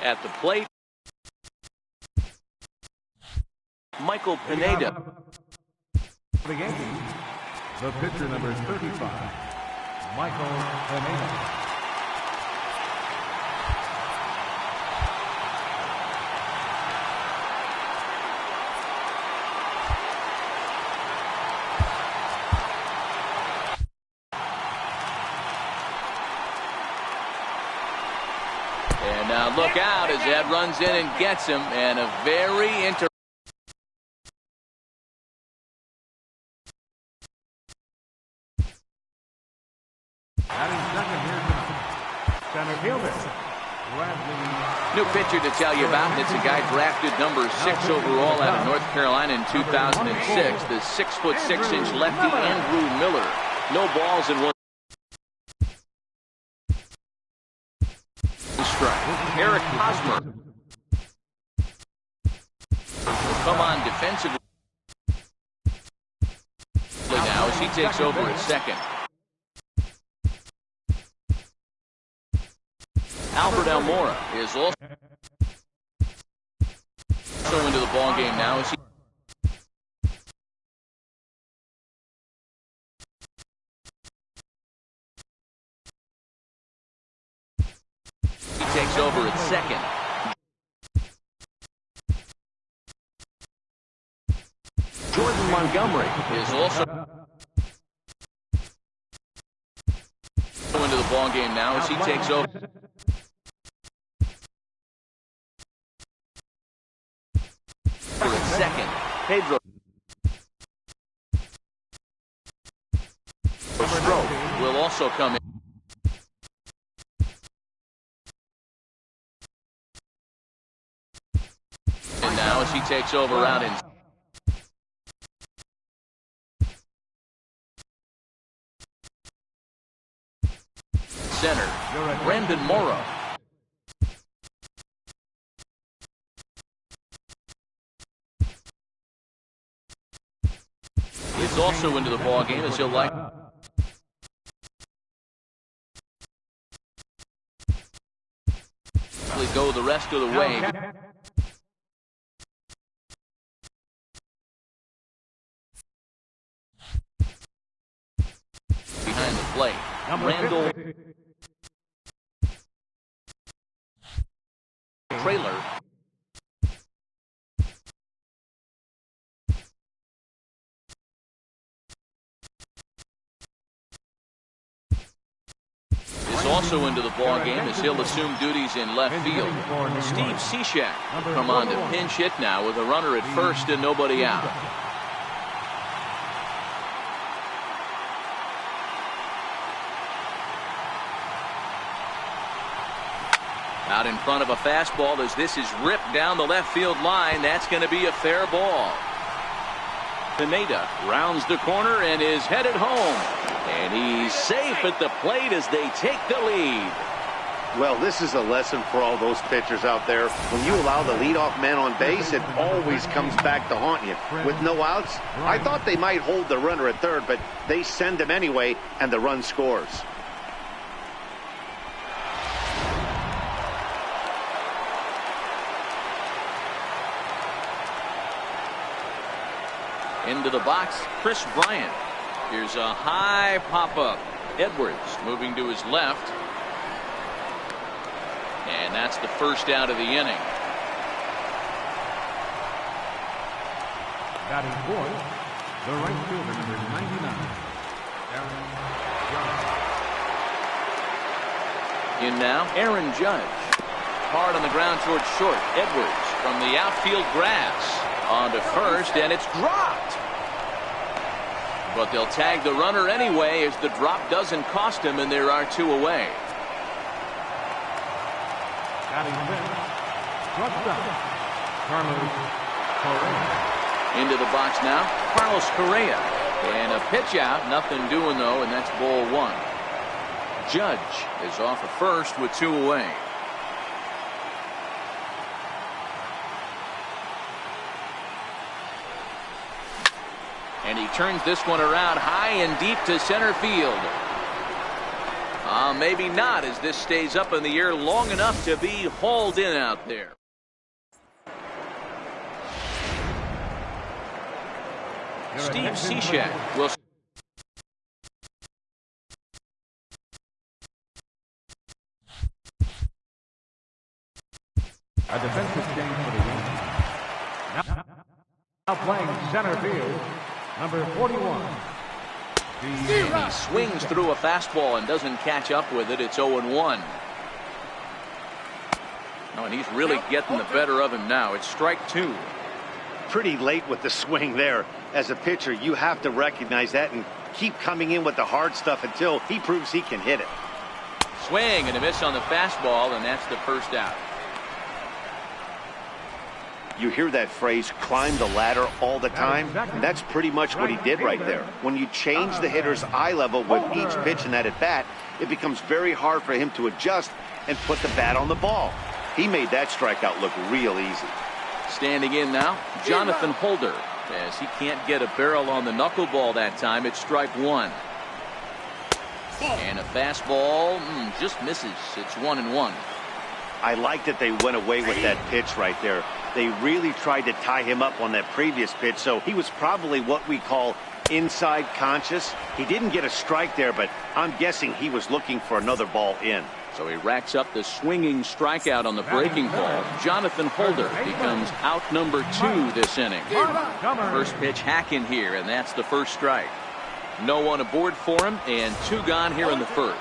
At the plate, Michael Pineda. The Yankees, the pitcher number 35, Michael Pineda. And now look out as that runs in and gets him, and a very Center fielder. New pitcher to tell you about. It's a guy drafted number 6 overall out of North Carolina in 2006. The 6'6" lefty Andrew Miller. No balls in one strike. Eric Hosmer will come on defensively now as he takes over at second. Albert Almora is also into the ball game now as he takes over at second. Jordan Montgomery is also into the ball game now as he takes over. Second, Pedro Stroke will also come in. And now as he takes over out in center, Brandon Morrow. Is also into the ball game as he'll likely go the rest of the way. Behind the plate, Randall Trailer. Also into the ball game as he'll assume duties in left field. Steve Cishek come on to pinch hit now with a runner at first and nobody out. Out in front of a fastball as this is ripped down the left field line. That's going to be a fair ball. Pineda rounds the corner and is headed home. And he's safe at the plate as they take the lead. Well, this is a lesson for all those pitchers out there. When you allow the leadoff man on base, it always comes back to haunt you. With no outs, I thought they might hold the runner at third, but they send him anyway, and the run scores. Into the box, Chris Bryant. Here's a high pop-up. Edwards moving to his left. And that's the first out of the inning. Batting fourth, the right fielder, number 99, Aaron Judge. In now, Aaron Judge. Hard on the ground towards short. Edwards from the outfield grass. On to first, and it's dropped. But they'll tag the runner anyway as the drop doesn't cost him, and there are two away. Into the box now, Carlos Correa. And a pitch out, nothing doing though, and that's ball one. Judge is off at first with two away. And he turns this one around high and deep to center field. Maybe not, as this stays up in the air long enough to be hauled in out there. Steve Cishek will. A defensive change for the Yankees. Now playing center field, number 41. He swings through a fastball and doesn't catch up with it. It's 0-1. Oh, and he's really getting the better of him now. It's strike 2. Pretty late with the swing there. As a pitcher, you have to recognize that and keep coming in with the hard stuff until he proves he can hit it. Swing and a miss on the fastball, and that's the first out. You hear that phrase, climb the ladder all the time? That's pretty much what he did right there. When you change the hitter's eye level with each pitch in that at-bat, it becomes very hard for him to adjust and put the bat on the ball. He made that strikeout look real easy. Standing in now, Jonathan Holder, as he can't get a barrel on the knuckleball that time. It's strike 1. And a fastball just misses. It's 1-1. I like that they went away with that pitch right there. They really tried to tie him up on that previous pitch, so he was probably what we call inside conscious. He didn't get a strike there, but I'm guessing he was looking for another ball in. So he racks up the swinging strikeout on the breaking ball. Jonathan Holder becomes out number 2 this inning. First pitch hack in here, and that's the first strike. No one aboard for him, and 2 gone here in the first.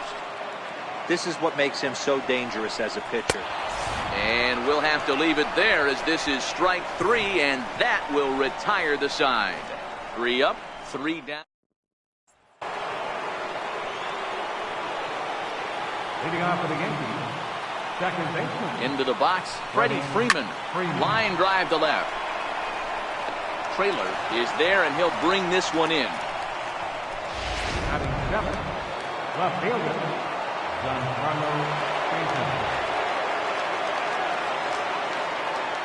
This is what makes him so dangerous as a pitcher. And we'll have to leave it there, as this is strike 3, and that will retire the side. 3 up, 3 down. Leading off for the Yankees, second baseman. Into the box, Freddie Freeman. Line drive to left. Trailer is there, and he'll bring this one in. Having 7, left fielder,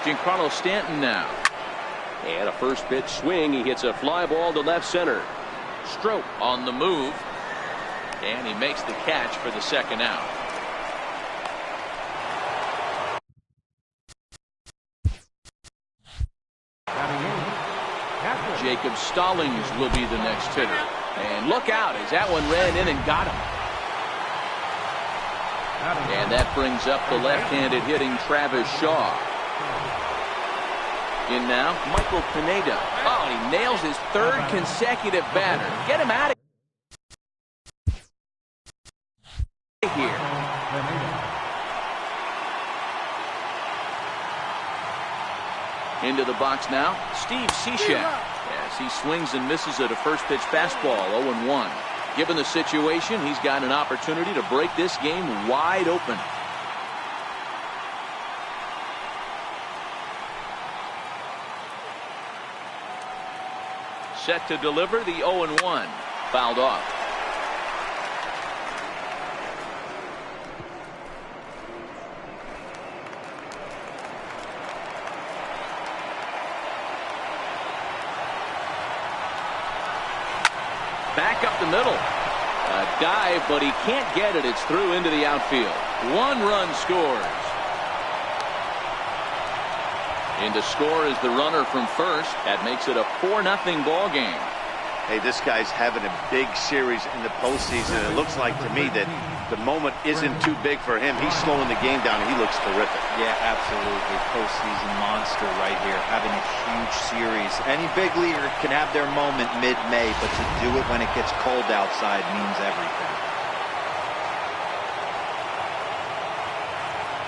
Giancarlo Stanton now. And a first pitch swing. He hits a fly ball to left center. Stroke on the move. And he makes the catch for the second out. Jacob Stallings will be the next hitter. And look out, as that one ran in and got him. And that brings up the left-handed hitting Travis Shaw. In now, Michael Pineda. Oh, he nails his 3rd consecutive batter. Get him out of here. Into the box now, Steve Cishek. As he swings and misses at a first pitch fastball, 0-1. Given the situation, he's got an opportunity to break this game wide open. Set to deliver the 0-1. Fouled off. Back up the middle. A dive, but he can't get it. It's through into the outfield. 1 run scores. In to score is the runner from first. That makes it a 4-0 ball game. Hey, this guy's having a big series in the postseason. It looks like to me that the moment isn't too big for him. He's slowing the game down, and he looks terrific. Yeah, absolutely. Postseason monster right here, having a huge series. Any big leaguer can have their moment mid-May, but to do it when it gets cold outside means everything.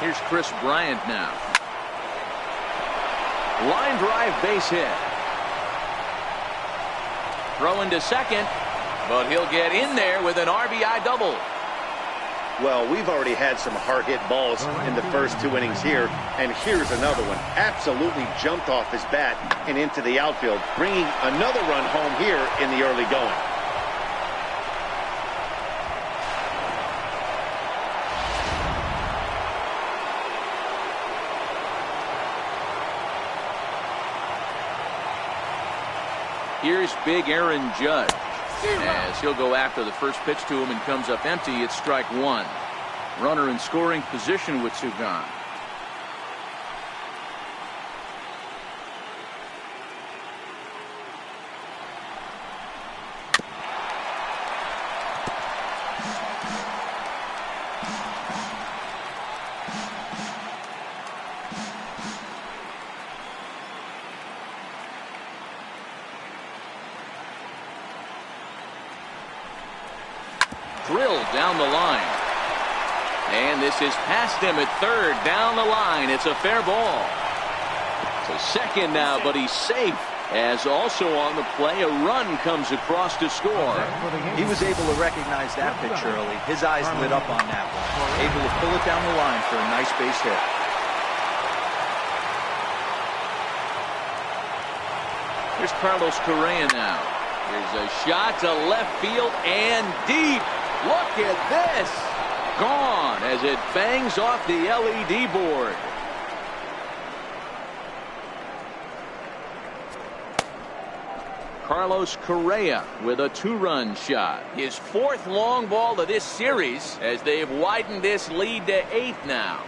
Here's Chris Bryant now. Line drive base hit. Throw into second, but he'll get in there with an RBI double. Well, we've already had some hard-hit balls in the first 2 innings here, and here's another one. Absolutely jumped off his bat and into the outfield, bringing another run home here in the early going. Here's big Aaron Judge. As he'll go after the first pitch to him and comes up empty, it's strike one. Runner in scoring position with two gone. Drilled down the line. And this is past him at third. Down the line. It's a fair ball. To second now, but he's safe. As also on the play, a run comes across to score. He was able to recognize that pitch early. His eyes lit up on that one. Able to pull it down the line for a nice base hit. Here's Carlos Correa now. Here's a shot to left field and deep. Look at this. Gone as it bangs off the LED board. Carlos Correa with a two-run shot. His fourth long ball of this series as they've widened this lead to 8 now.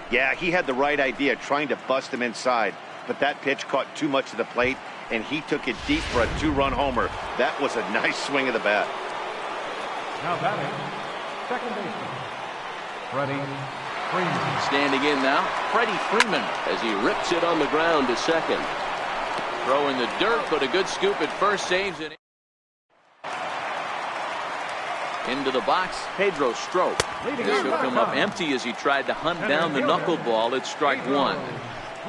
Yeah, he had the right idea trying to bust him inside, but that pitch caught too much of the plate, and he took it deep for a two-run homer. That was a nice swing of the bat. Now batting, second baseman, Freddie Freeman. Standing in now, Freddie Freeman as he rips it on the ground to second. Throw in the dirt, but a good scoop at first, saves it. Into the box, Pedro Strop. This will come up empty as he tried to hunt down the knuckleball at strike one.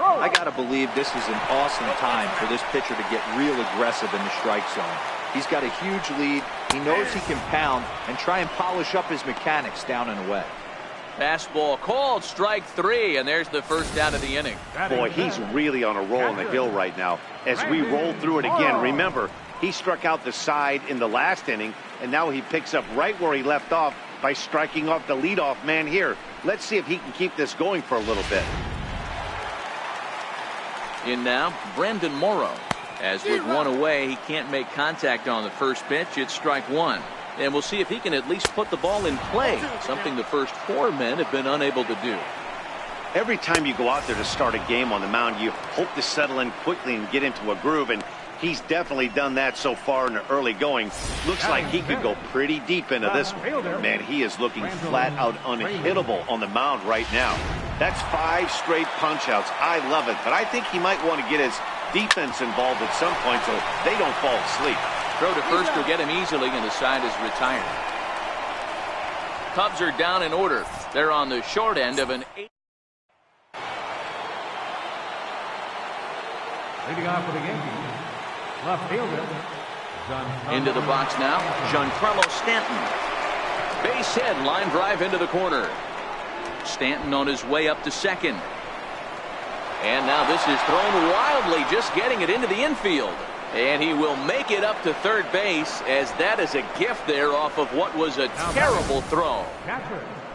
I got to believe this is an awesome time for this pitcher to get real aggressive in the strike zone. He's got a huge lead. He knows he can pound and try and polish up his mechanics down and away. Fastball called, strike three, and there's the first out of the inning. Boy, he's really on a roll on the hill right now. As we roll through it again, remember, he struck out the side in the last inning, and now he picks up right where he left off by striking off the leadoff man here. Let's see if he can keep this going for a little bit. In now, Brandon Morrow. As with one away, he can't make contact on the first pitch. It's strike one. And we'll see if he can at least put the ball in play, something the first four men have been unable to do. Every time you go out there to start a game on the mound, you hope to settle in quickly and get into a groove, and he's definitely done that so far in the early going. Looks like he could go pretty deep into this one. Man, he is looking flat out unhittable on the mound right now. That's 5 straight punch-outs. I love it, but I think he might want to get his defense involved at some point so they don't fall asleep. Throw to first will get him easily, and the side is retired. Cubs are down in order. They're on the short end of an 8. Leading off for the Yankees, left fielder. Into the box now, Giancarlo Stanton. Base hit, line drive into the corner. Stanton on his way up to second. And now this is thrown wildly, just getting it into the infield. And he will make it up to third base, as that is a gift there off of what was a terrible throw.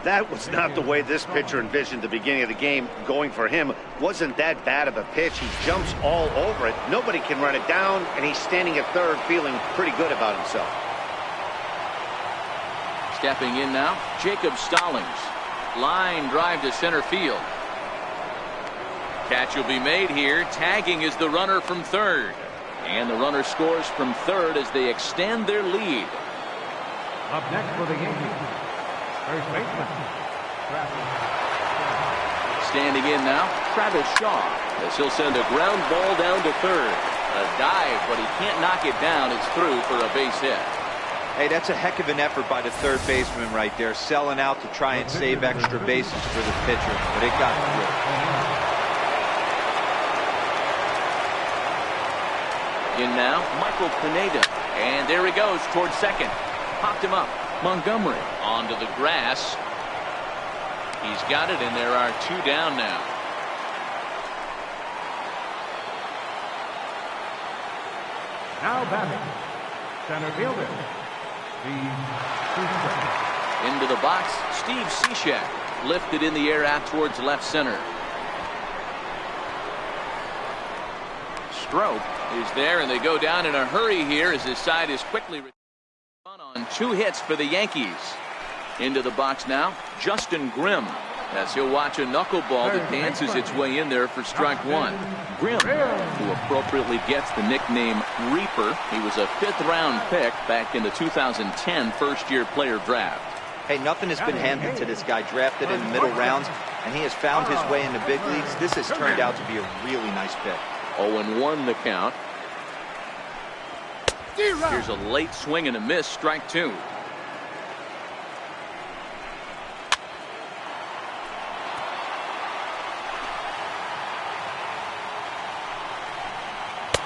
That was not the way this pitcher envisioned the beginning of the game. Going for him wasn't that bad of a pitch. He jumps all over it. Nobody can run it down, and he's standing at third feeling pretty good about himself. Stepping in now, Jacob Stallings. Line drive to center field. Catch will be made here. Tagging is the runner from third. And the runner scores from third as they extend their lead. Up next for the Yankees, first baseman, Standing in now, Travis Shaw. As he'll send a ground ball down to third. A dive, but he can't knock it down. It's through for a base hit. Hey, that's a heck of an effort by the third baseman right there, selling out to try and save extra bases for the pitcher, but it got through. In now, Michael Pineda. And there he goes towards second. Popped him up. Montgomery onto the grass. He's got it, and there are 2 down now. now batting, center fielder, Into the box, Steve Cishek. Lifted in the air out towards left center. Stroke is there, and they go down in a hurry here as his side is quickly on 2 hits for the Yankees. Into the box now, Justin Grimm, as he'll watch a knuckleball that dances its way in there for strike 1. Grimm, who appropriately gets the nickname Reaper. He was a 5th-round pick back in the 2010 first-year player draft. Hey, nothing has been handed to this guy. Drafted in the middle rounds, and he has found his way into big leagues. This has turned out to be a really nice pick. 0-1 the count. Here's a late swing and a miss, strike 2.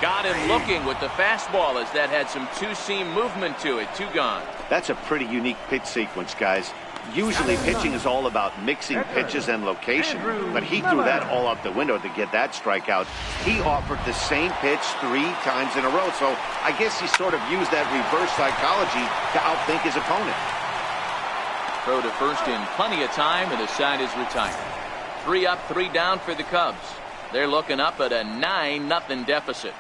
Got him looking with the fastball as that had some two-seam movement to it. 2 gone. That's a pretty unique pitch sequence, guys. Usually pitching is all about mixing pitches and location, but he threw that all out the window to get that strikeout. He offered the same pitch 3 times in a row, so I guess he sort of used that reverse psychology to outthink his opponent. Throw to first in plenty of time, and the side is retired. 3 up, 3 down for the Cubs. They're looking up at a 9-0 deficit.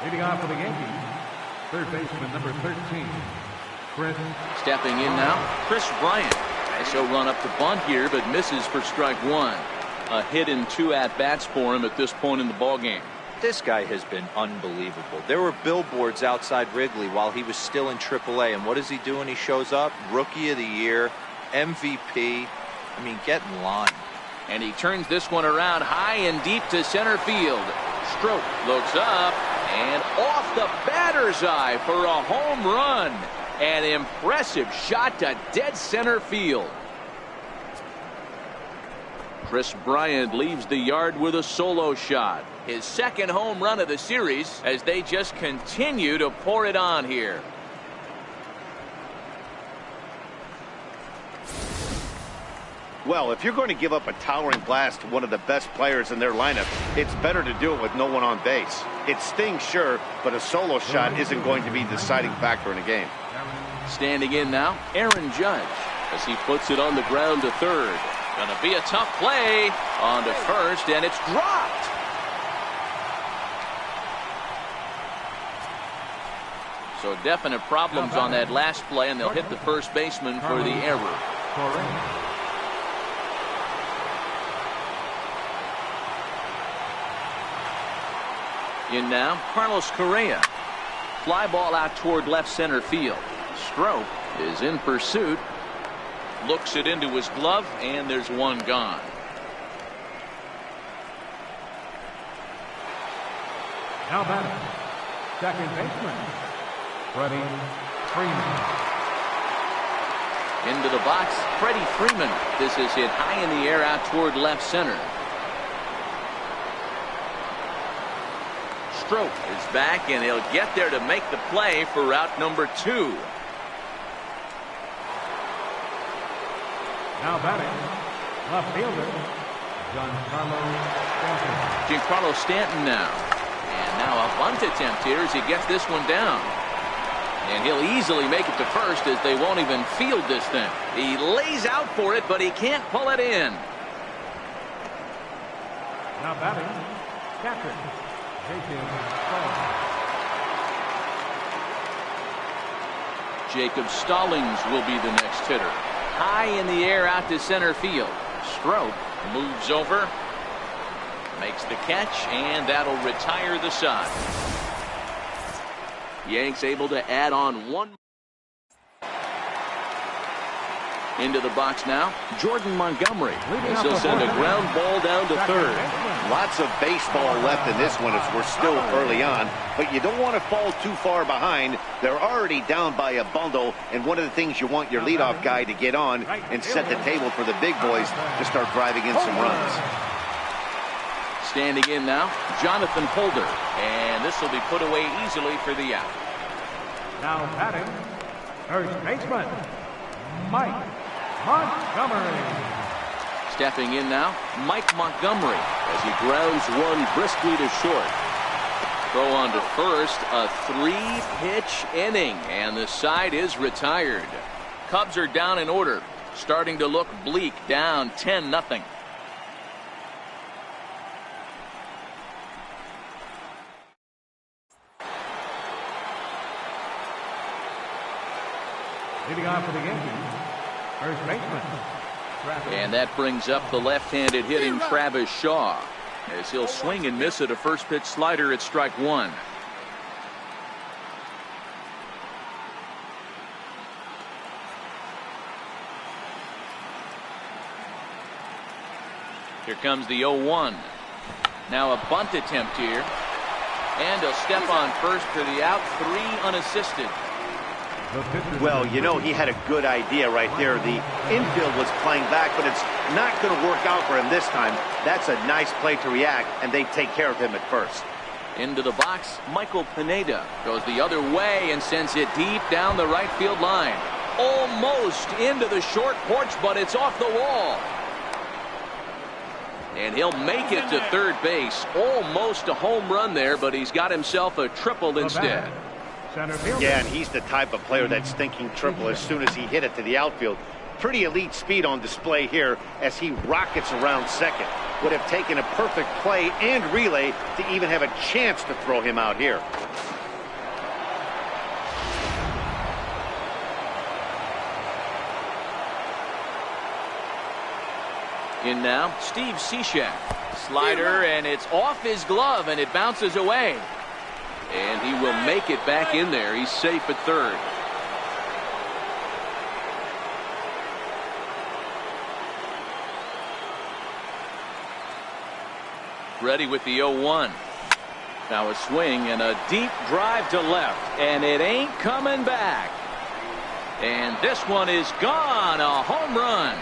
Leading off for the Yankees, third baseman number 13, Chris. Stepping in now, Chris Bryant. As he'll run up to bunt here, but misses for strike 1. A hit in 2 at-bats for him at this point in the ballgame. This guy has been unbelievable. There were billboards outside Wrigley while he was still in AAA, and what is he doing? He shows up, Rookie of the Year, MVP. I mean, get in line. And he turns this one around high and deep to center field. Stroke looks up and off the batter's eye for a home run. An impressive shot to dead center field. Chris Bryant leaves the yard with a solo shot. His 2nd home run of the series as they just continue to pour it on here. Well, if you're going to give up a towering blast to one of the best players in their lineup, it's better to do it with no one on base. It stings, sure, but a solo shot isn't going to be the deciding factor in a game. Standing in now, Aaron Judge, as he puts it on the ground to third. Gonna be a tough play on to first, and it's dropped. So definite problems on that last play, and they'll hit the first baseman for the error. In now, Carlos Correa. Fly ball out toward left center field. Stroke is in pursuit. Looks it into his glove, and there's 1 gone. Now batting, second baseman, Freddie Freeman. Into the box, Freddie Freeman. This is hit high in the air out toward left center. Stroke is back, and he'll get there to make the play for route number 2. Now batting, left fielder, Giancarlo Stanton now. And now a bunt attempt here as he gets this one down. And he'll easily make it to first as they won't even field this thing. He lays out for it, but he can't pull it in. Now batting, catcher, Jacob Stallings will be the next hitter. High in the air out to center field. Stroke moves over, makes the catch, and that'll retire the side. Yanks able to add on 1. Into the box now, Jordan Montgomery. As he'll send a ground ball down to third. Lots of baseball left in this one as we're still early on, but you don't want to fall too far behind. They're already down by a bundle, and one of the things you want your leadoff guy to get on and set the table for the big boys to start driving in some runs. Standing in now, Jonathan Holder, and this will be put away easily for the out. Now batting, first baseman, Mike Montgomery. Stepping in now, Mike Montgomery as he grounds one briskly to short. Throw on to first, a 3-pitch inning, and the side is retired. Cubs are down in order, starting to look bleak, down 10-0. Leading off for the Yankees, first baseman. And that brings up the left-handed hitting Travis Shaw, as he'll swing and miss at a first pitch slider at strike one. Here comes the 0-1. Now a bunt attempt here. And a step on first for the out, 3 unassisted. Well, you know, he had a good idea right there. The infield was playing back, but it's not going to work out for him this time. That's a nice play to react, and they take care of him at first. Into the box, Michael Pineda goes the other way and sends it deep down the right field line. Almost into the short porch, but it's off the wall. And he'll make it to third base. Almost a home run there, but he's got himself a triple instead. Yeah, and he's the type of player that's thinking triple as soon as he hit it to the outfield. Pretty elite speed on display here as he rockets around second. Would have taken a perfect play and relay to even have a chance to throw him out here. In now, Steve Cishek. Slider, and it's off his glove, and it bounces away. And he will make it back in there. He's safe at third. Ready with the 0-1. Now a swing and a deep drive to left, and it ain't coming back. And this one is gone. A home run.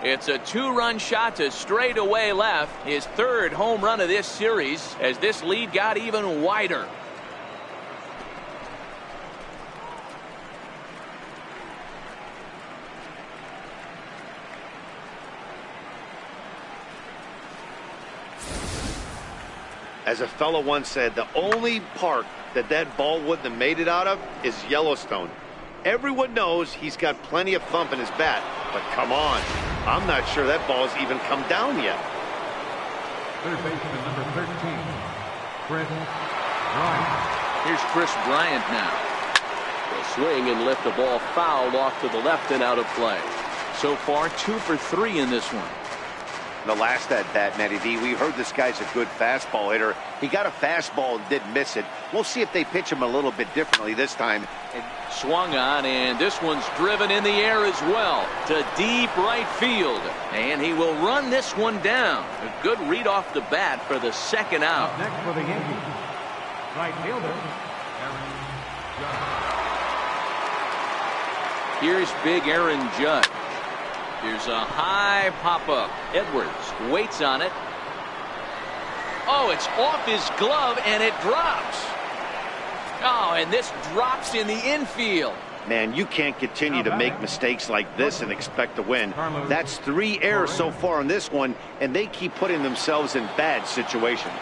It's a 2-run shot to straightaway left. His third home run of this series as this lead got even wider. As a fellow once said, the only park that ball wouldn't have made it out of is Yellowstone. Everyone knows he's got plenty of thump in his bat, but come on. I'm not sure that ball's even come down yet. Third baseman number 13, Chris Bryant. Here's Chris Bryant now. He'll swing and lift the ball fouled off to the left and out of play. So far, 2 for 3 in this one. The last at bat, Matty D, we heard this guy's a good fastball hitter. He got a fastball and didn't miss it. We'll see if they pitch him a little bit differently this time. And swung on, and this one's driven in the air as well to deep right field. And he will run this one down. A good read off the bat for the second out. Up next for the Yankees, right fielder, Aaron Judge. Here's big Aaron Judge. Here's a high pop-up. Edwards waits on it. Oh, it's off his glove, and it drops. Oh, and this drops in the infield. Man, you can't continue to make mistakes like this and expect to win. That's 3 errors so far in this one, and they keep putting themselves in bad situations.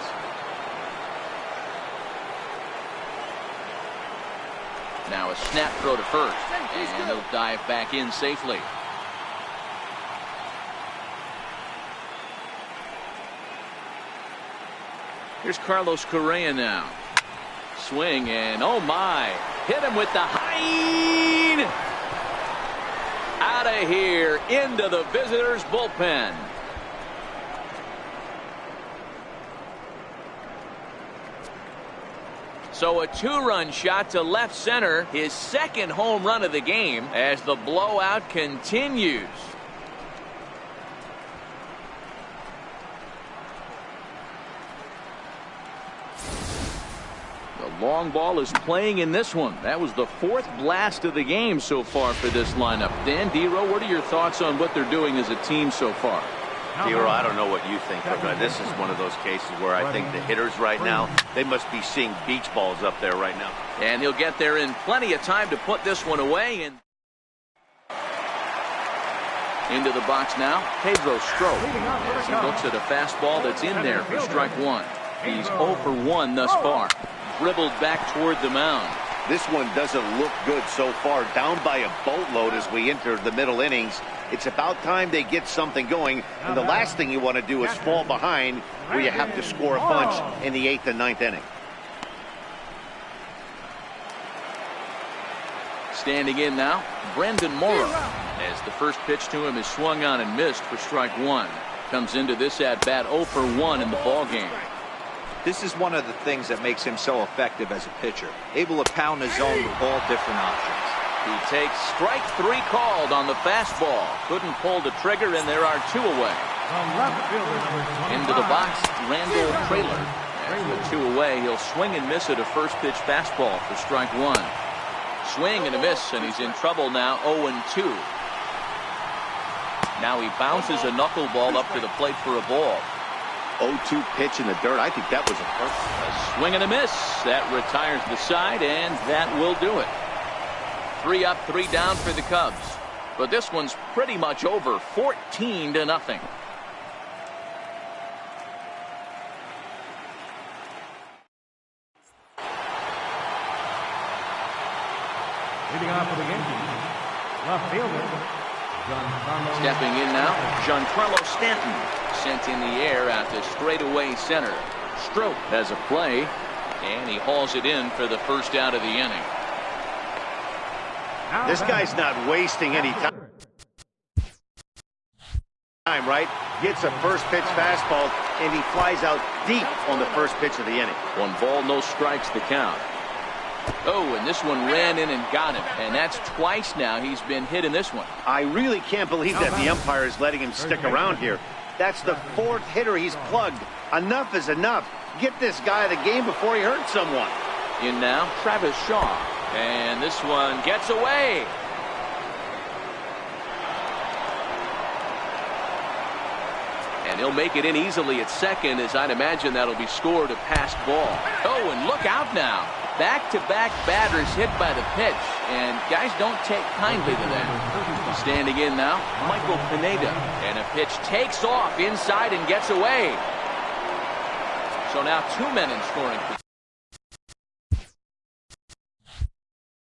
Now a snap throw to first, and he'll dive back in safely. Here's Carlos Correa now. Swing, and oh my, hit him with the high. Out of here, into the visitors' bullpen. So a 2-run shot to left center, his second home run of the game as the blowout continues. Long ball is playing in this one. That was the 4th blast of the game so far for this lineup. Dan Dero, what are your thoughts on what they're doing as a team so far? Dero, I don't know what you think, but this is one of those cases where I think the hitters right now, they must be seeing beach balls up there right now. And he'll get there in plenty of time to put this one away. And Into the box now, Pedro Strop. As he looks at a fastball that's in there for strike one. He's 0 for 1 thus far. Dribbled back toward the mound. This one doesn't look good so far. Down by a boatload as we enter the middle innings. It's about time they get something going. And the last thing you want to do is fall behind where you have to score a bunch in the 8th and 9th inning. Standing in now, Brendan Morrow. As the first pitch to him is swung on and missed for strike one. Comes into this at-bat 0 for 1 in the ballgame. This is one of the things that makes him so effective as a pitcher. Able to pound the zone with all different options. He takes strike 3 called on the fastball. Couldn't pull the trigger, and there are 2 away. Into the box, Randall Trailer. And with 2 away, he'll swing and miss at a first pitch fastball for strike 1. Swing and a miss, and he's in trouble now, 0-2. Now he bounces a knuckleball up to the plate for a ball. 0-2 pitch in the dirt. I think that was a perfect. A swing and a miss. That retires the side, and that will do it. 3 up, 3 down for the Cubs. But this one's pretty much over, 14-0. Leading off for the Yankees, left fielder, stepping in now, Giancarlo Stanton. Sent in the air at the straightaway center. Strop has a play, and he hauls it in for the first out of the inning. This guy's not wasting any time, right? Gets a first pitch fastball, and he flies out deep on the first pitch of the inning. 1 ball, no strikes the count. Oh, and this one ran in and got him. And that's twice now he's been hit in this one. I really can't believe that the umpire is letting him stick around here. That's the 4th hitter he's plugged. Enough is enough. Get this guy out of the game before he hurts someone. In now, Travis Shaw. And this one gets away. And he'll make it in easily at second, as I'd imagine that'll be scored a passed ball. Oh, and look out now. Back-to-back batters hit by the pitch, and guys don't take kindly to that. Standing in now, Michael Pineda, and a pitch takes off inside and gets away. So now 2 men in scoring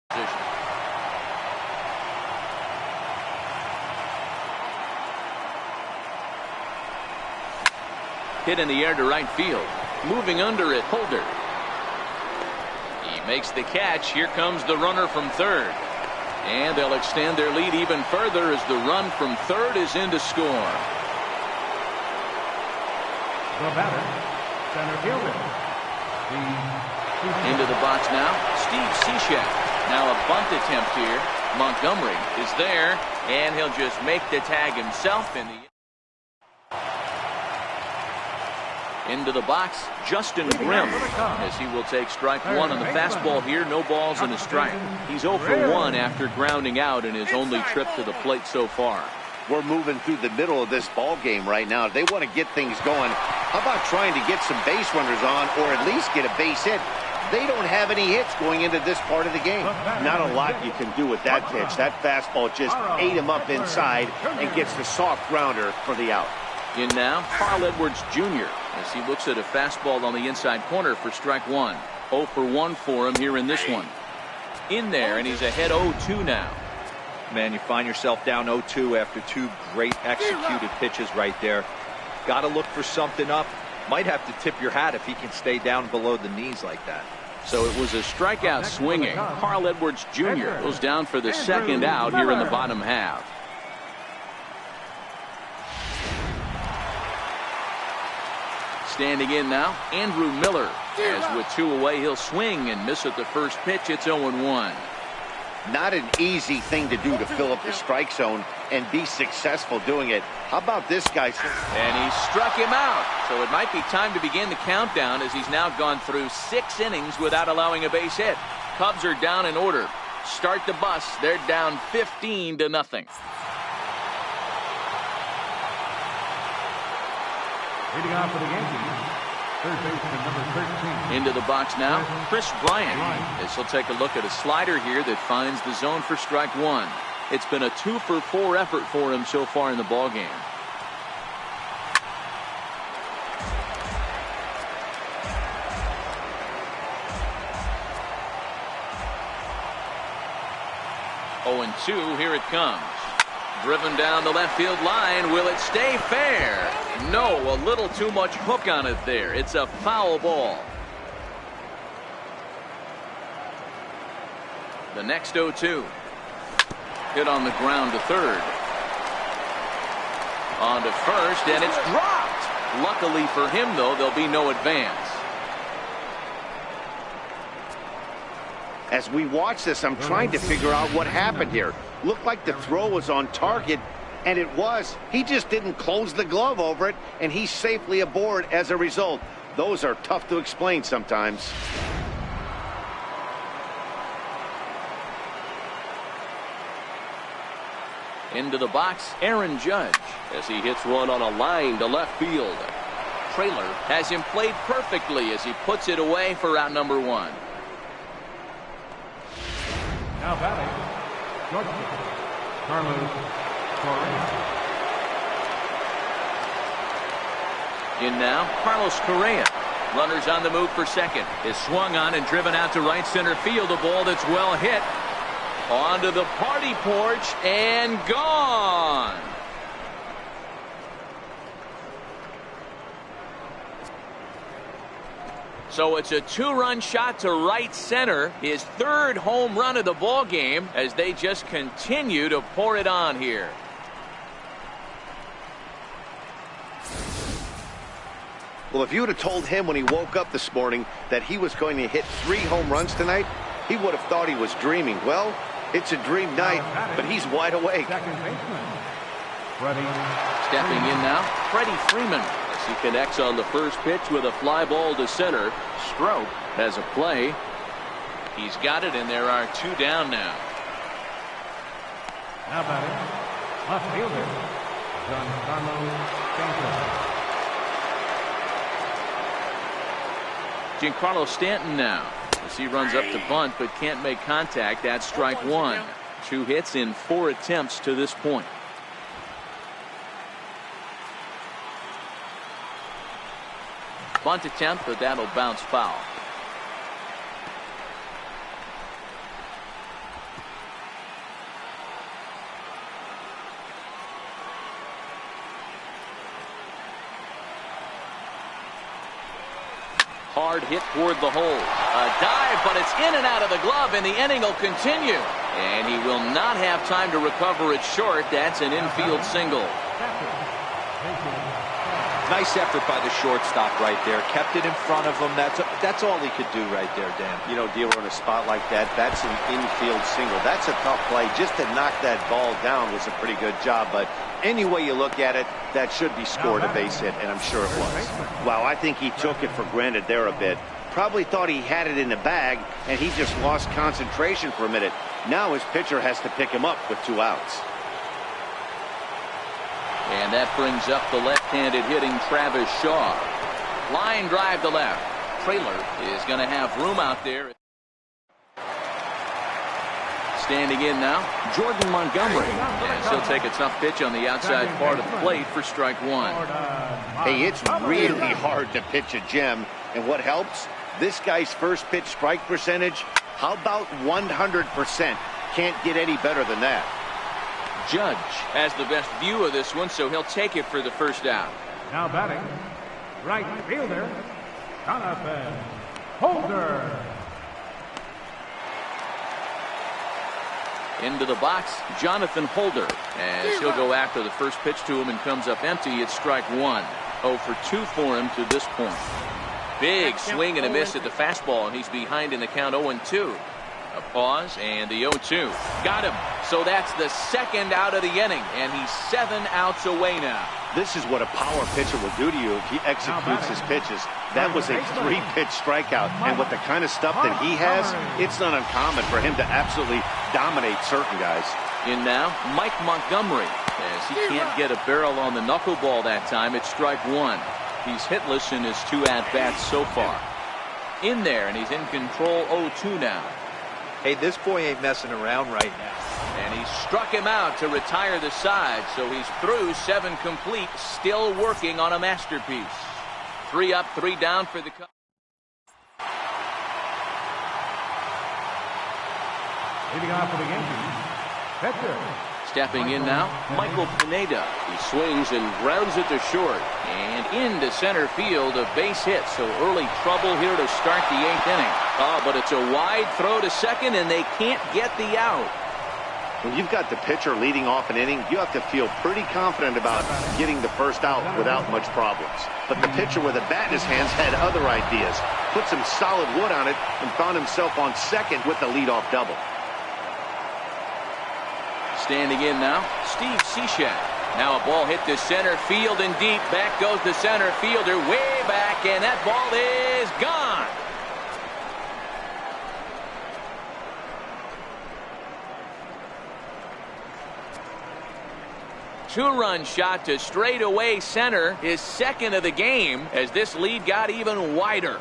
position. Hit in the air to right field. Moving under it, Holder. Makes the catch. Here comes the runner from third. And they'll extend their lead even further as the run from third is in to score. the batter, center fielder. Into the box now, Steve Cishek. Now a bunt attempt here. Montgomery is there, and he'll just make the tag himself in the... Into the box, Justin Grimm, as he will take strike one on the fastball here. No balls and a strike. He's 0 for 1 after grounding out in his only trip to the plate so far. We're moving through the middle of this ball game right now. If they want to get things going, how about trying to get some base runners on, or at least get a base hit? They don't have any hits going into this part of the game. Not a lot you can do with that pitch. That fastball just ate him up inside and gets the soft grounder for the out. In now, Carl Edwards Jr. as he looks at a fastball on the inside corner for strike one. 0 for 1 for him here in this one. In there, and he's ahead 0-2 now. Man, you find yourself down 0-2 after 2 great executed pitches right there. Got to look for something up. Might have to tip your hat if he can stay down below the knees like that. So it was a strikeout swinging. Carl Edwards Jr. goes down for the second out here in the bottom half. Standing in now, Andrew Miller. As with 2 away, he'll swing and miss at the first pitch. It's 0-1. Not an easy thing to do to fill up the strike zone and be successful doing it. How about this guy? And he struck him out. So it might be time to begin the countdown, as he's now gone through 6 innings without allowing a base hit. Cubs are down in order. Start the bus. They're down 15-0. Leading off for the Yankees, third baseman number 13. Into the box now, Chris Bryant. As he'll take a look at a slider here that finds the zone for strike one. It's been a 2-for-4 effort for him so far in the ballgame. Oh, and 2, here it comes. Driven down the left field line. Will it stay fair? No, a little too much hook on it there. It's a foul ball. The next 0-2. Hit on the ground to third. On to first, and it's dropped. Luckily for him, though, there'll be no advance. As we watch this, I'm trying to figure out what happened here. Looked like the throw was on target, and it was. He just didn't close the glove over it, and he's safely aboard as a result. Those are tough to explain sometimes. Into the box, Aaron Judge, as he hits one on a line to left field. Trailer has him played perfectly as he puts it away for out number 1. Now batting, Georgia, Carlos Correa. In now, Carlos Correa. Runners on the move for second. Is swung on and driven out to right center field. A ball that's well hit. Onto the party porch and gone. So it's a 2-run shot to right center. His 3rd home run of the ball game as they just continue to pour it on here. Well, if you would have told him when he woke up this morning that he was going to hit 3 home runs tonight, he would have thought he was dreaming. Well, it's a dream night, but he's wide awake. Second baseman, Freddie. Stepping in now, Freddie Freeman. He connects on the first pitch with a fly ball to center. Stroke has a play. He's got it, and there are 2 down now. Now batting, left fielder, Giancarlo Stanton. Giancarlo Stanton now, as he runs up to bunt but can't make contact. That's strike 1. 2 hits in 4 attempts to this point. Bunt attempt, but that'll bounce foul. Hard hit toward the hole. A dive, but it's in and out of the glove, and the inning will continue. And he will not have time to recover it short. That's an infield single. Nice effort by the shortstop right there. Kept it in front of him. That's all he could do right there, Dan. You know, dealer in a spot like that, that's an infield single. That's a tough play. Just to knock that ball down was a pretty good job. But any way you look at it, that should be scored a base hit, and I'm sure it was. Wow, I think he took it for granted there a bit. Probably thought he had it in the bag, and he just lost concentration for a minute. Now his pitcher has to pick him up with 2 outs. And that brings up the left-handed hitting Travis Shaw. Line drive to left. Trailer is going to have room out there. Standing in now, Jordan Montgomery. And he'll take a tough pitch on the outside part of the plate for strike 1. Hey, it's really hard to pitch a gem. And what helps? This guy's first pitch strike percentage, how about 100%? Can't get any better than that. Judge has the best view of this one, so he'll take it for the first out. Now batting, right fielder, Jonathan Holder. Into the box, Jonathan Holder, as he'll go after the first pitch to him and comes up empty. It's strike 1. 0 for 2 for him to this point. Big swing and a miss at the fastball, and he's behind in the count 0-2. A pause, and the 0-2. Got him. So that's the 2nd out of the inning, and he's 7 outs away now. This is what a power pitcher will do to you if he executes his pitches. That was a 3-pitch strikeout, and with the kind of stuff that he has, it's not uncommon for him to absolutely dominate certain guys. In now, Mike Montgomery, as he can't get a barrel on the knuckleball that time. It's strike 1. He's hitless in his 2 at-bats so far. In there, and he's in control 0-2 now. Hey, this boy ain't messing around right now. And he's struck him out to retire the side, so he's through 7 complete, still working on a masterpiece. 3 up, 3 down for the Cubs. Leading off for the Yankees, pitcher. Stepping in now, Michael Pineda. He swings and grounds it to short. And into center field, a base hit. So early trouble here to start the 8th inning. Oh, but it's a wide throw to second, and they can't get the out. When you've got the pitcher leading off an inning, you have to feel pretty confident about getting the first out without much problems. But the pitcher with a bat in his hands had other ideas. Put some solid wood on it and found himself on second with the leadoff double. Standing in now, Steve Cishek. Now a ball hit to center field and deep. Back goes the center fielder way back, and that ball is gone. Two-run shot to straightaway center, his second of the game, as this lead got even wider.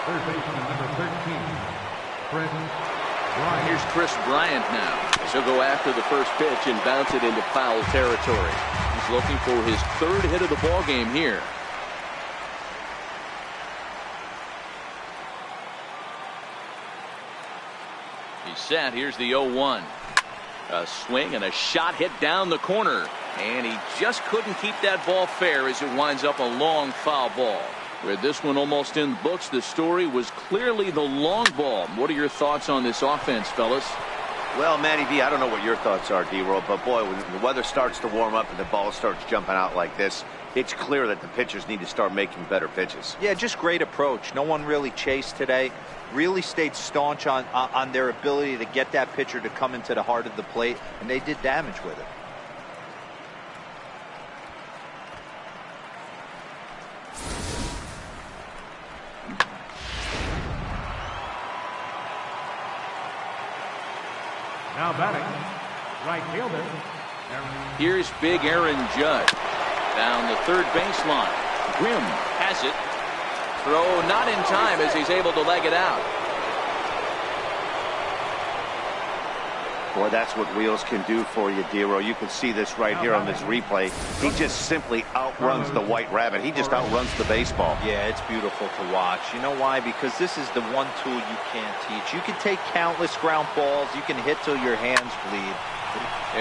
Third baseman number 13, Chris Bryant. Here's Chris Bryant now. He'll go after the first pitch and bounce it into foul territory. He's looking for his 3rd hit of the ball game here. He's set. Here's the 0-1. A swing and a shot hit down the corner. And he just couldn't keep that ball fair as it winds up a long foul ball. With this one almost in the books, the story was clearly the long ball. What are your thoughts on this offense, fellas? Well, Matty B, I don't know what your thoughts are, D-Roll, but boy, when the weather starts to warm up and the ball starts jumping out like this, it's clear that the pitchers need to start making better pitches. Yeah, just great approach. No one really chased today. Really stayed staunch on their ability to get that pitcher to come into the heart of the plate, and they did damage with it. Now batting, right fielder, Here's big Aaron Judge. Down the third baseline. Grimm has it. Throw not in time as he's able to leg it out. Boy, that's what wheels can do for you, Dero. You can see this right here on this replay. He just simply outruns the White Rabbit. He just outruns the baseball. Yeah, it's beautiful to watch. You know why? Because this is the one tool you can't teach. You can take countless ground balls. You can hit till your hands bleed.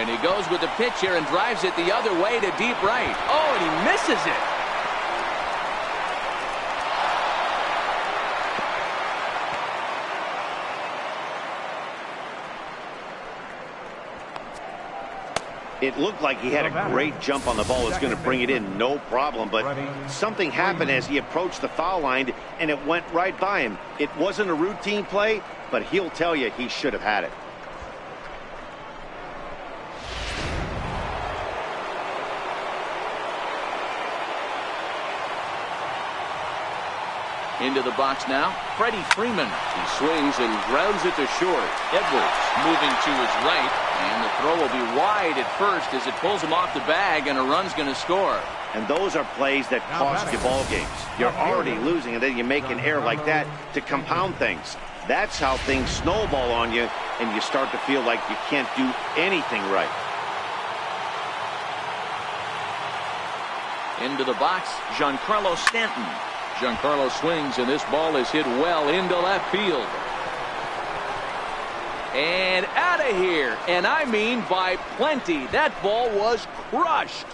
And he goes with the pitch here and drives it the other way to deep right. Oh, and he misses it. It looked like he had a great jump on the ball. Was going to bring it in, no problem. But something happened as he approached the foul line, and it went right by him. It wasn't a routine play, but he'll tell you he should have had it. Into the box now, Freddie Freeman. He swings and grounds it to short. Edwards moving to his right, and the throw will be wide at first as it pulls him off the bag, and a run's going to score. And those are plays that cost you ball games. You're already losing, and then you make an error like that to compound things. That's how things snowball on you, and you start to feel like you can't do anything right. Into the box, Giancarlo Stanton. Giancarlo swings, and this ball is hit well into left field. And out of here. And I mean by plenty. That ball was crushed.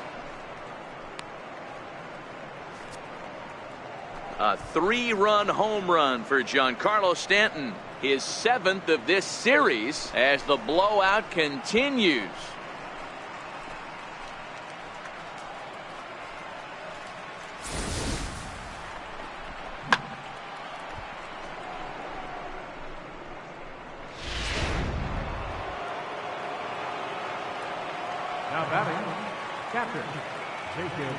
A 3-run home run for Giancarlo Stanton. His 7th of this series as the blowout continues. now batting, catcher, Jacob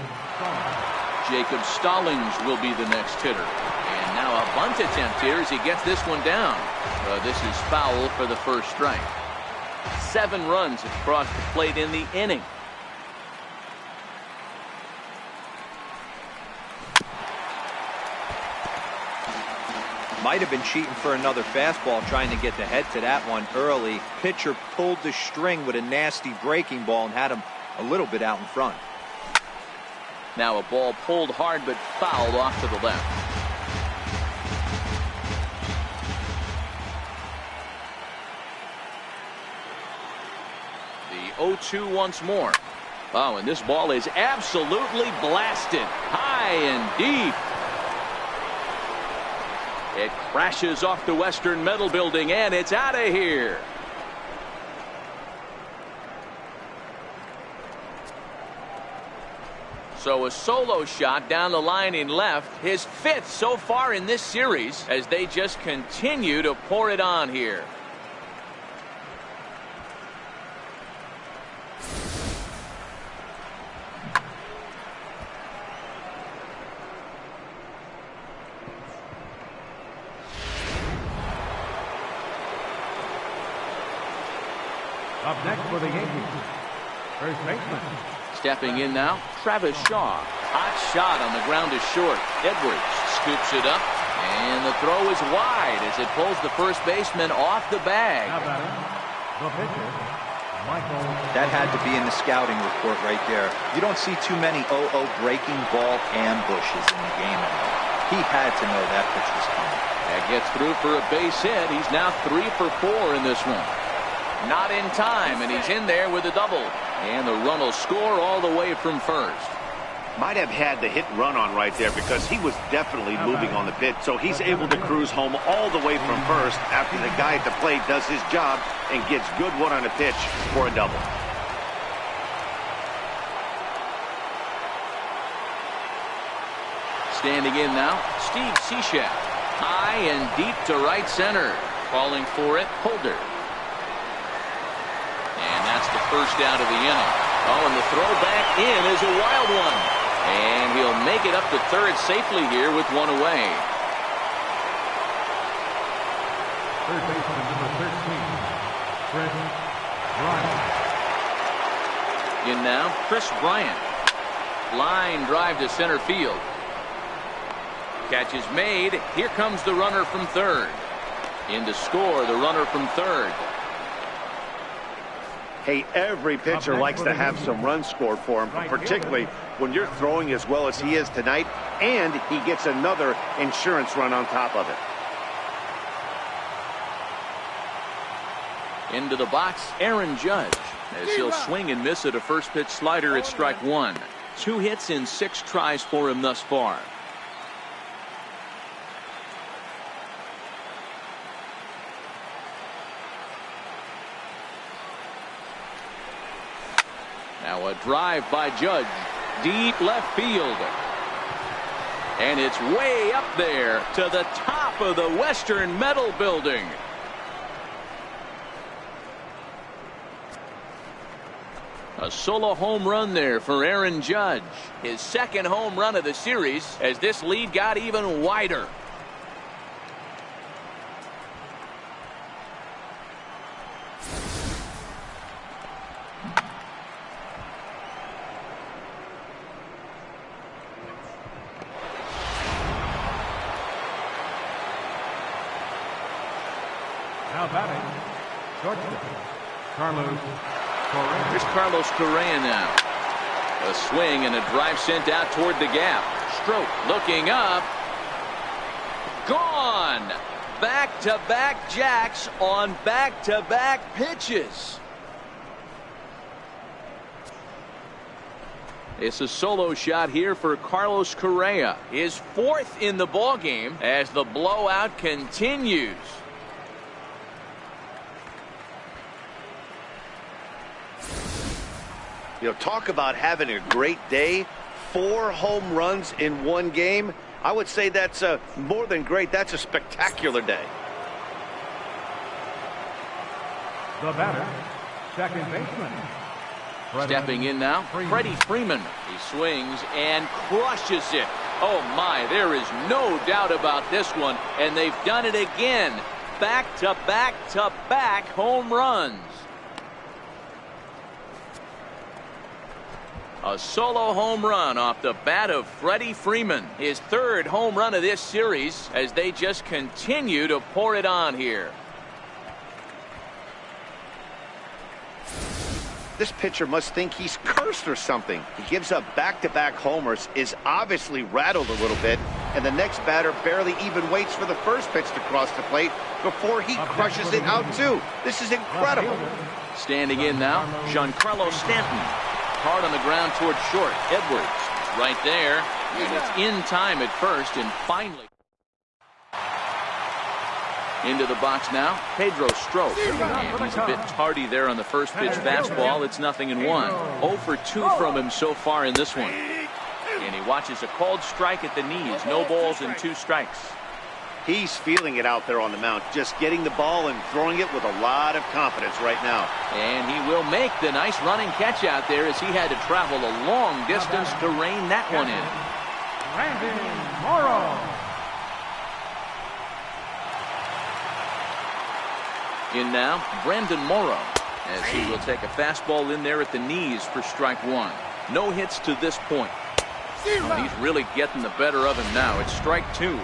Jacob Stallings will be the next hitter. And now a bunt attempt here as he gets this one down. This is foul for the first strike. 7 runs have crossed the plate in the inning. Might have been cheating for another fastball, trying to get the head to that one early. Pitcher pulled the string with a nasty breaking ball and had him a little bit out in front. Now a ball pulled hard but fouled off to the left. The 0-2 once more. Oh, and this ball is absolutely blasted high and deep. It crashes off the Western Metal Building, and it's out of here. So a solo shot down the line in left, his 5th so far in this series, as they just continue to pour it on here. Up next for the Yankees, first baseman. Stepping in now, Travis Shaw. Hot shot on the ground is short. Edwards scoops it up, and the throw is wide as it pulls the first baseman off the bag. How about it? The pitcher, Michael. That had to be in the scouting report right there. You don't see too many 0-0 breaking ball ambushes in the game anymore. He had to know that pitch was coming. That gets through for a base hit. He's now 3 for 4 in this one. Not in time, and he's in there with a double. And the run will score all the way from first. Might have had the hit and run on right there because he was definitely moving on the pitch. So he's able to cruise home all the way from first after the guy at the plate does his job and gets good one on a pitch for a double. Standing in now, Steve Cishek. High and deep to right center. Calling for it, Holder. And that's the first out of the inning. Oh, and the throw back in is a wild one. And he'll make it up to third safely here with one away. Third baseman number 13, Chris Bryant. In now, Chris Bryant. Line drive to center field. Catch is made. Here comes the runner from third. In to score, the runner from third. Hey, every pitcher likes to have some runs scored for him, particularly when you're throwing as well as he is tonight, and he gets another insurance run on top of it. Into the box, Aaron Judge, as he'll swing and miss at a first pitch slider at strike 1. 2 hits in 6 tries for him thus far. Now a drive by Judge, deep left field. And it's way up there to the top of the Western Metal Building. A solo home run there for Aaron Judge. His second home run of the series as this lead got even wider. Now batting, shortstop, Carlos Correa. Here's Carlos Correa now. A swing and a drive sent out toward the gap. Stroke looking up. Gone. Back-to-back jacks on back-to-back pitches. It's a solo shot here for Carlos Correa. His 4th in the ballgame as the blowout continues. You know, talk about having a great day. 4 home runs in 1 game. I would say that's more than great. That's a spectacular day. The batter, second baseman, Stepping in now, Freddie Freeman. He swings and crushes it. Oh my, there is no doubt about this one. And they've done it again. Back to back to back home runs. A solo home run off the bat of Freddie Freeman. His third home run of this series as they just continue to pour it on here. This pitcher must think he's cursed or something. He gives up back-to-back homers, is obviously rattled a little bit, and the next batter barely even waits for the first pitch to cross the plate before he crushes it out too. This is incredible. Standing in now, Giancarlo Stanton. Hard on the ground toward short. Edwards right there, and it's in time at first, and finally into the box now, Pedro Strop. And he's a bit tardy there on the first pitch fastball. It's 0-1. 0 for 2 from him so far in this one. And he watches a called strike at the knees. No balls and 2 strikes. He's feeling it out there on the mound, just getting the ball and throwing it with a lot of confidence right now. And he will make the nice running catch out there as he had to travel a long distance to rein that one in. Brandon Morrow. In now, Brandon Morrow, as he will take a fastball in there at the knees for strike 1. No hits to this point. Oh, he's really getting the better of him now. It's strike 2.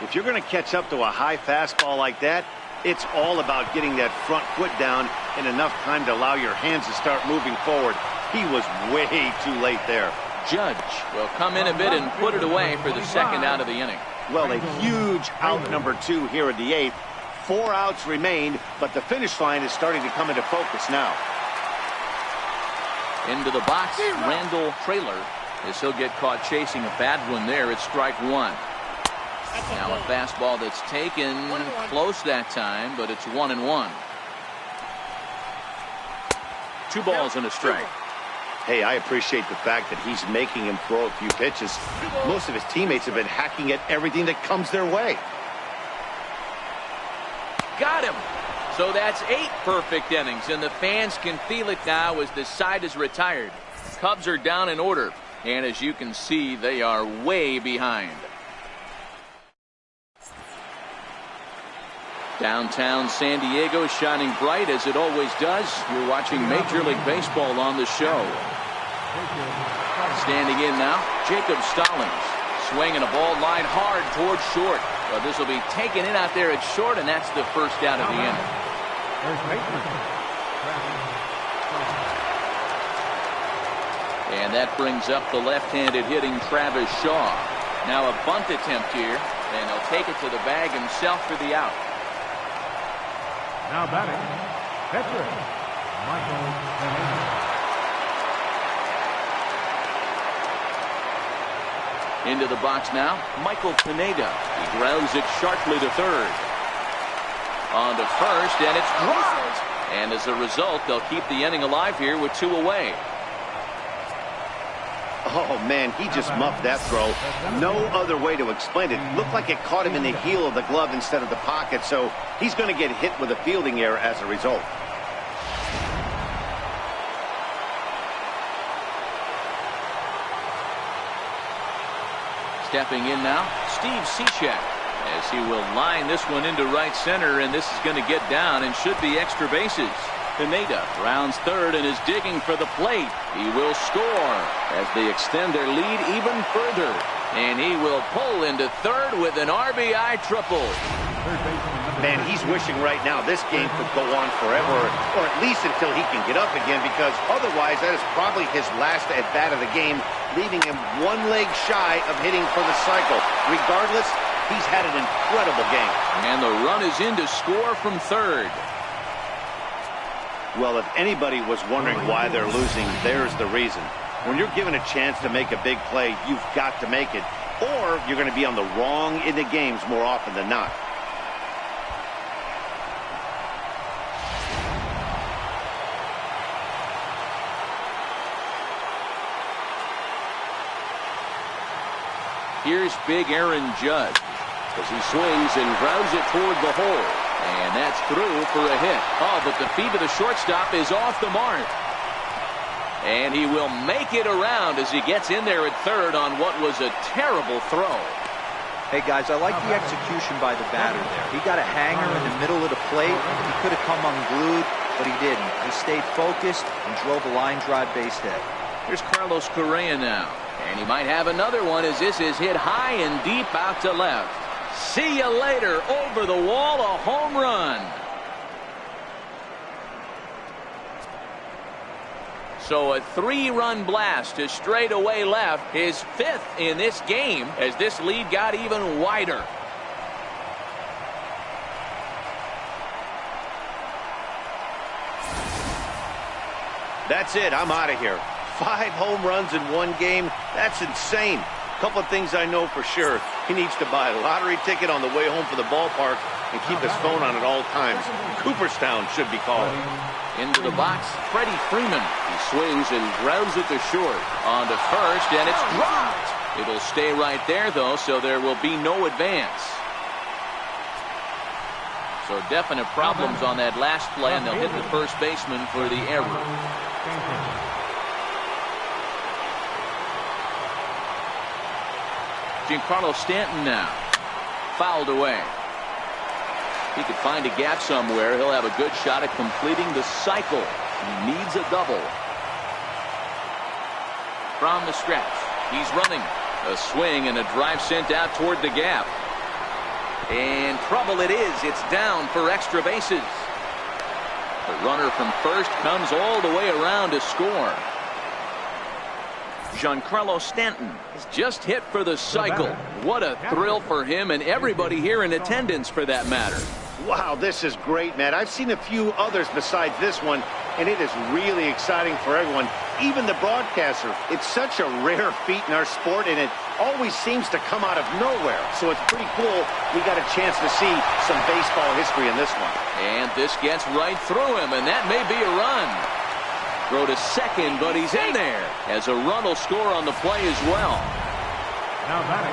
If you're going to catch up to a high fastball like that, it's all about getting that front foot down in enough time to allow your hands to start moving forward. He was way too late there. Judge will come in a bit and put it away for the second out of the inning. Well, a huge out number 2 here in the 8th. 4 outs remained, but the finish line is starting to come into focus now. Into the box, Randall Traylor, as he'll get caught chasing a bad one there. It's strike 1. Now a fastball that's taken close that time, but it's 1-1. 2 balls and a strike. Hey, I appreciate the fact that he's making him throw a few pitches. Most of his teammates have been hacking at everything that comes their way. Got him. So that's 8 perfect innings, and the fans can feel it now as the side is retired. Cubs are down in order, and as you can see, they are way behind. Downtown San Diego shining bright as it always does. You're watching Major League Baseball on the show. Standing in now, Jacob Stallings. Swinging a ball line hard towards short. Well, this will be taken in out there at short, and that's the first out of the inning. And that brings up the left-handed hitting Travis Shaw. Now a bunt attempt here, and he'll take it to the bag himself for the out. Now batting, pitcher, Michael Pineda. Into the box now, Michael Pineda. He grounds it sharply to third. On to first, and it's dropped. And as a result, they'll keep the inning alive here with 2 away. Oh, man, he just muffed that throw. No other way to explain it. Looked like it caught him in the heel of the glove instead of the pocket, so he's going to get hit with a fielding error as a result. Stepping in now, Steve Cishek, as he will line this one into right center, and this is going to get down and should be extra bases. Pineda rounds third and is digging for the plate. He will score as they extend their lead even further. And he will pull into third with an RBI triple. Man, he's wishing right now this game could go on forever, or at least until he can get up again, because otherwise that is probably his last at-bat of the game, leaving him 1 leg shy of hitting for the cycle. Regardless, he's had an incredible game. And the run is in to score from third. Well, if anybody was wondering why they're losing, there's the reason. When you're given a chance to make a big play, you've got to make it, or you're going to be on the wrong end of games more often than not. Here's big Aaron Judge as he swings and grounds it toward the hole. And that's through for a hit. Oh, but the feet of the shortstop is off the mark. And he will make it around as he gets in there at third on what was a terrible throw. Hey, guys, I like the execution by the batter there. He got a hanger in the middle of the plate. He could have come unglued, but he didn't. He stayed focused and drove a line drive base hit. Here's Carlos Correa now. And he might have another one as this is hit high and deep out to left. See you later. Over the wall, a home run. So a 3-run blast to straightaway left, his 5th in this game as this lead got even wider. That's it. I'm out of here. 5 home runs in one game. That's insane. Couple of things I know for sure. He needs to buy a lottery ticket on the way home from the ballpark and keep his phone on at all times. Cooperstown should be called. Into the box, Freddie Freeman. He swings and grounds it to short. On to first, and it's dropped. It'll stay right there, though, so there will be no advance. So definite problems on that last play, and they'll hit the first baseman for the error. Giancarlo Stanton now. Fouled away. He could find a gap somewhere. He'll have a good shot at completing the cycle. He needs a double. From the stretch, he's running. A swing and a drive sent out toward the gap. And trouble it is. It's down for extra bases. The runner from first comes all the way around to score. Giancarlo Stanton is just hit for the cycle. What a thrill for him and everybody here in attendance for that matter. Wow, this is great, man. I've seen a few others besides this one, and it is really exciting for everyone, even the broadcaster. It's such a rare feat in our sport, and it always seems to come out of nowhere. So it's pretty cool we got a chance to see some baseball history in this one. And this gets right through him, and that may be a run. Throw to second, but he's in there as a run will score on the play as well. Now batting.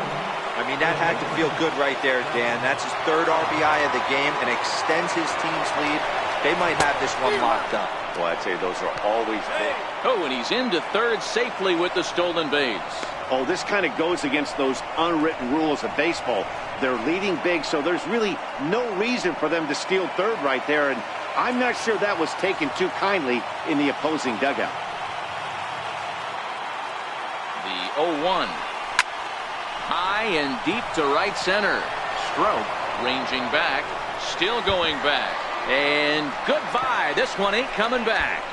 I mean, that had to feel good right there, Dan. That's his 3rd RBI of the game and extends his team's lead. They might have this one locked up. Well, I'd say those are always big. Oh, and he's into third safely with the stolen base. Oh, this kind of goes against those unwritten rules of baseball. They're leading big, so there's really no reason for them to steal third right there, and I'm not sure that was taken too kindly in the opposing dugout. The 0-1. High and deep to right center. Stroke ranging back. Still going back. And goodbye. This one ain't coming back.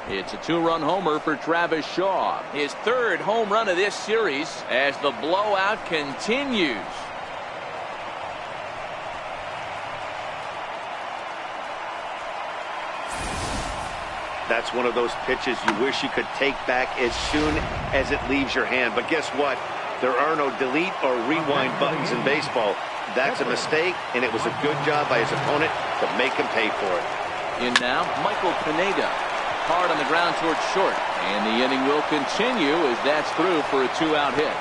It's a 2-run homer for Travis Shaw. His 3rd home run of this series as the blowout continues. That's one of those pitches you wish you could take back as soon as it leaves your hand. But guess what? There are no delete or rewind buttons in baseball. That's a mistake, and it was a good job by his opponent to make him pay for it. In now, Michael Pineda. Hard on the ground towards short. And the inning will continue as that's through for a 2-out hit.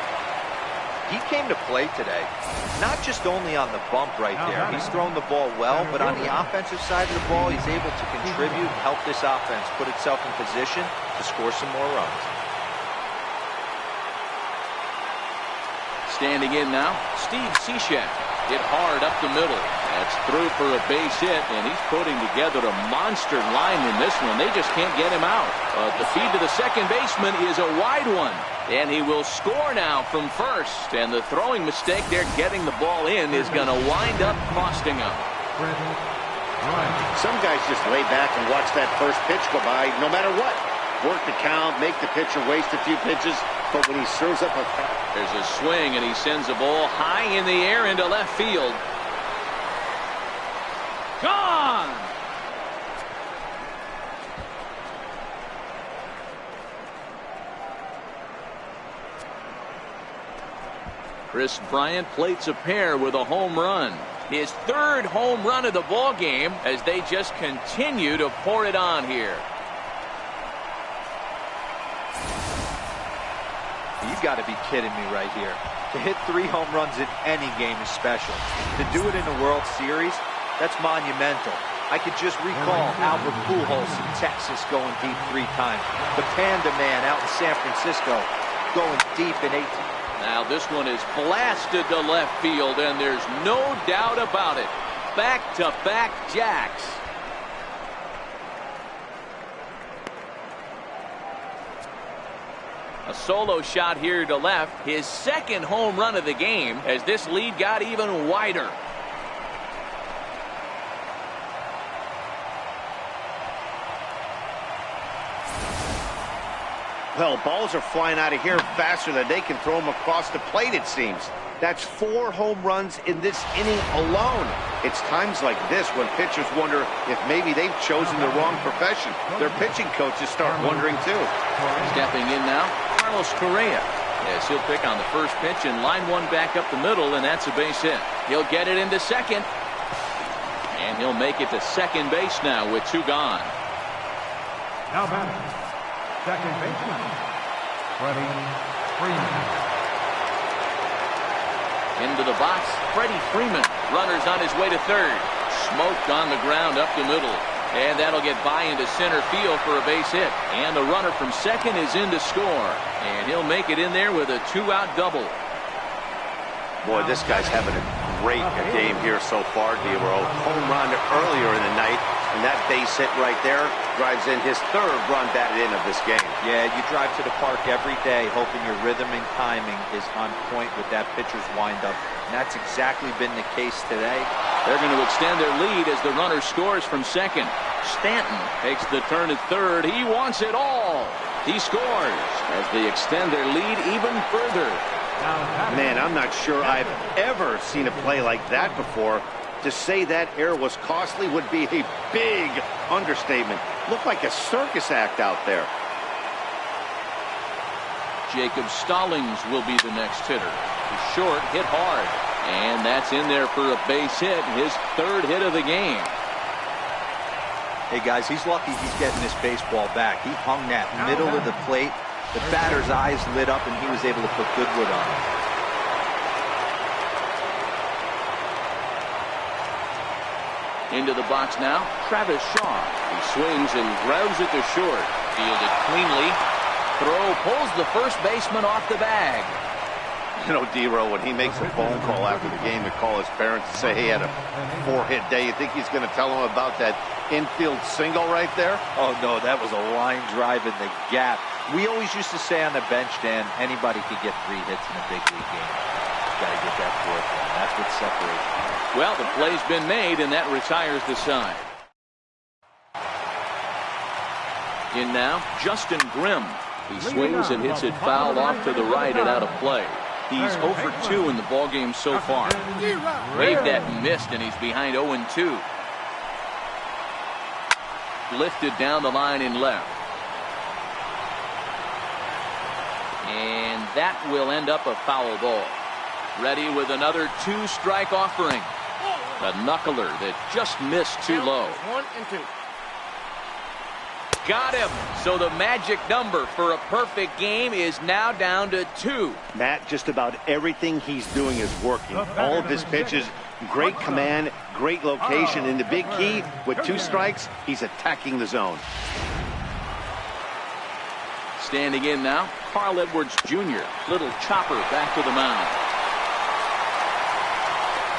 He came to play today, not just only on the bump right there. He's thrown the ball well, but on the offensive side of the ball, he's able to contribute and help this offense put itself in position to score some more runs. Standing in now, Steve Cishek. Hit hard up the middle. That's through for a base hit, and he's putting together a monster line in this one. They just can't get him out. The feed to the second baseman is a wide one. And he will score now from first. And the throwing mistake there getting the ball in is going to wind up costing him. Some guys just lay back and watch that first pitch go by no matter what. Work the count, make the pitcher waste a few pitches. But when he serves up a... There's a swing, and he sends the ball high in the air into left field. Gone! Chris Bryant plates a pair with a home run. His 3rd home run of the ball game as they just continue to pour it on here. You've got to be kidding me right here. To hit 3 home runs in any game is special. To do it in the World Series, That's monumental. I could just recall Albert Pujols in Texas going deep 3 times. The Panda Man out in San Francisco going deep in 18. Now this one is blasted to left field, and there's no doubt about it. Back-to-back jacks. A solo shot here to left. His second home run of the game as this lead got even wider. Well, balls are flying out of here faster than they can throw them across the plate, it seems. That's 4 home runs in this inning alone. It's times like this when pitchers wonder if maybe they've chosen the wrong profession. Their pitching coaches start wondering too. Stepping in now, Carlos Correa. Yes, he'll pick on the first pitch and line one back up the middle, and that's a base hit. He'll get it into second. And he'll make it to second base now with 2 gone. Now batting, second baseman, Freddie Freeman. Into the box, Freddie Freeman. Runners on his way to third. Smoked on the ground up the middle. And that'll get by into center field for a base hit. And the runner from second is in to score. And he'll make it in there with a 2-out double. Boy, this guy's having a great game here so far, D-Row. Home run earlier in the night, and that base hit right there drives in his 3rd run batted in of this game. Yeah, you drive to the park every day hoping your rhythm and timing is on point with that pitcher's windup, and that's exactly been the case today. They're going to extend their lead as the runner scores from second. Stanton takes the turn at third. He wants it all. He scores as they extend their lead even further. Man, I'm not sure I've ever seen a play like that before. To say that error was costly would be a big understatement. Looked like a circus act out there. Jacob Stallings will be the next hitter. He's short, hit hard. And that's in there for a base hit, his 3rd hit of the game. Hey, guys, he's lucky he's getting this baseball back. He hung that middle of the plate. The batter's eyes lit up, and he was able to put good wood on it. Into the box now, Travis Shaw. He swings and grounds it to short. Fielded cleanly. Throw pulls the first baseman off the bag. You know, D-Row, when he makes a phone call after the game to call his parents and say he had a 4-hit day, you think he's going to tell them about that infield single right there? Oh, no, that was a line drive in the gap. We always used to say on the bench, Dan, anybody could get 3 hits in a big league game. Got to get that 4th one. That's what separates them. Well, the play's been made, and that retires the side. In now, Justin Grimm. He swings and hits it foul off to the right and out of play. He's 0 for 2 in the ballgame so far. Waved at and missed, and he's behind 0-2. Lifted down the line in left. And that will end up a foul ball. Ready with another 2-strike offering. A knuckler that just missed too low. 1 and 2. Got him. So the magic number for a perfect game is now down to 2. Matt, just about everything he's doing is working. All of his pitches, great command, great location. And the big key, with 2 strikes, he's attacking the zone. Standing in now, Carl Edwards Jr. Little chopper back to the mound.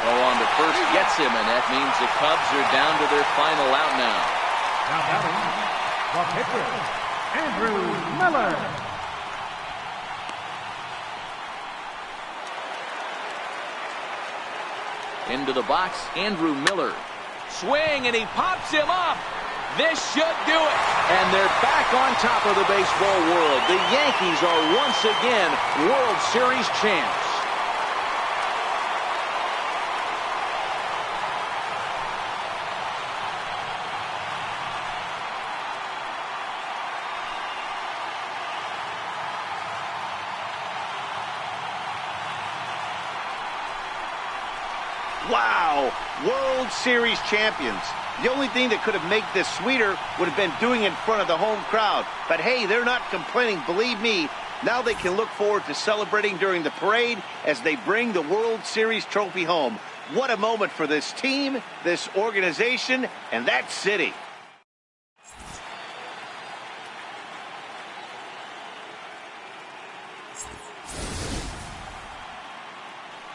Oh, on to first, gets him, and that means the Cubs are down to their final out now. Now batting, the pitcher, Andrew Miller. Into the box, Andrew Miller. Swing, and he pops him up. This should do it. And they're back on top of the baseball world. The Yankees are once again World Series champs. Wow, World Series champions. The only thing that could have made this sweeter would have been doing it in front of the home crowd. But hey, they're not complaining, believe me. Now they can look forward to celebrating during the parade as they bring the World Series trophy home. What a moment for this team, this organization, and that city.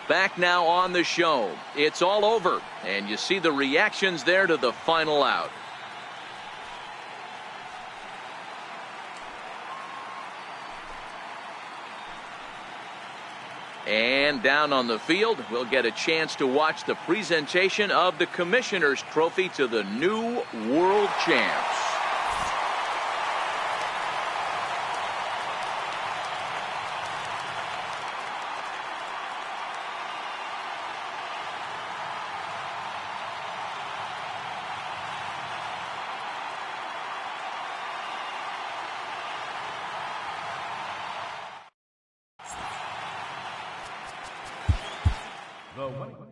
Back now on the show. It's all over, and you see the reactions there to the final out. And down on the field, we'll get a chance to watch the presentation of the Commissioner's Trophy to the new world champs. The winner